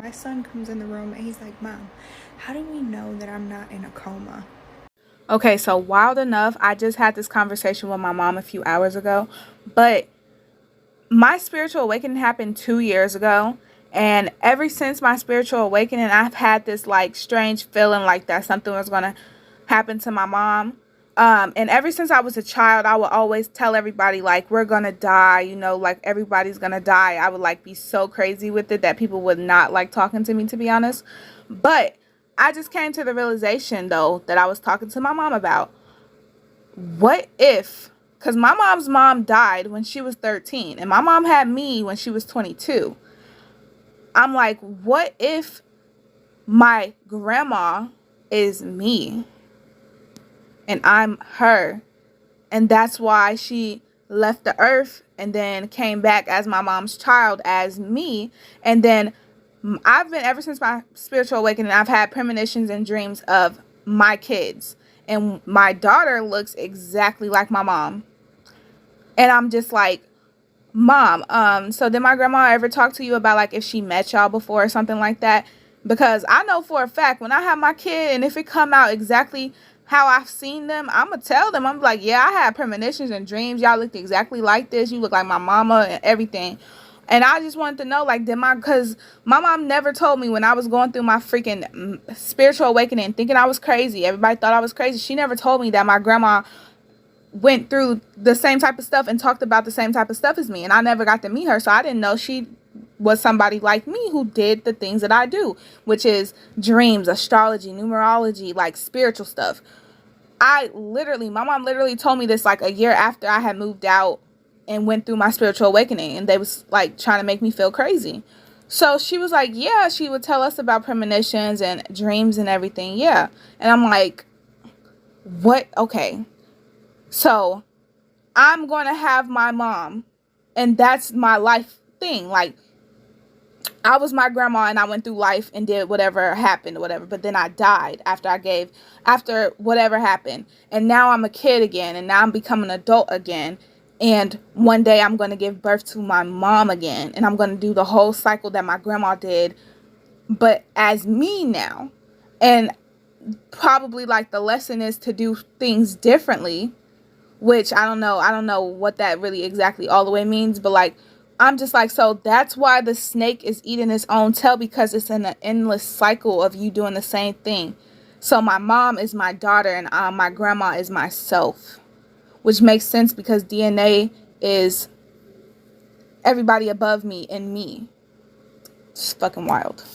my son comes in the room and he's like, Mom, how do we know that I'm not in a coma? Okay, so wild enough, I just had this conversation with my mom a few hours ago, but my spiritual awakening happened 2 years ago. And ever since my spiritual awakening, I've had this like strange feeling like that something was going to happen to my mom. And ever since I was a child, I would always tell everybody like, we're going to die, you know, like everybody's going to die. I would like be so crazy with it that people would not like talking to me, to be honest. But I just came to the realization though that I was talking to my mom about, what if, because my mom's mom died when she was 13 and my mom had me when she was 22. I'm like, what if my grandma is me and I'm her, and that's why she left the earth and then came back as my mom's child as me. And then I've been, ever since my spiritual awakening, I've had premonitions and dreams of my kids, and my daughter looks exactly like my mom. And I'm just like, Mom, so did my grandma ever talk to you about like if she met y'all before or something like that? Because I know for a fact when I have my kid and if it come out exactly how I've seen them, I'm gonna tell them. I'm like, yeah, I had premonitions and dreams. Y'all looked exactly like this. You look like my mama and everything. And I just wanted to know, like, because my mom never told me when I was going through my freaking spiritual awakening, thinking I was crazy. Everybody thought I was crazy. She never told me that my grandma went through the same type of stuff and talked about the same type of stuff as me, and I never got to meet her, so I didn't know she was somebody like me who did the things that I do, which is dreams, astrology, numerology, like spiritual stuff. My mom literally told me this like a year after I had moved out and went through my spiritual awakening, and they was like trying to make me feel crazy. So she was like, yeah, she would tell us about premonitions and dreams and everything, yeah. And I'm like, what? Okay, so I'm going to have my mom, and that's my life thing. Like, I was my grandma and I went through life and did whatever happened or whatever, but then I died after whatever happened. And now I'm a kid again, and now I'm becoming an adult again. And one day I'm going to give birth to my mom again, and I'm going to do the whole cycle that my grandma did, but as me now. And probably like the lesson is to do things differently, which I don't know what that really exactly all the way means, but like, I'm just like, so that's why the snake is eating its own tail, because it's in an endless cycle of you doing the same thing. So my mom is my daughter, and my grandma is myself, which makes sense because DNA is everybody above me and me. It's fucking wild.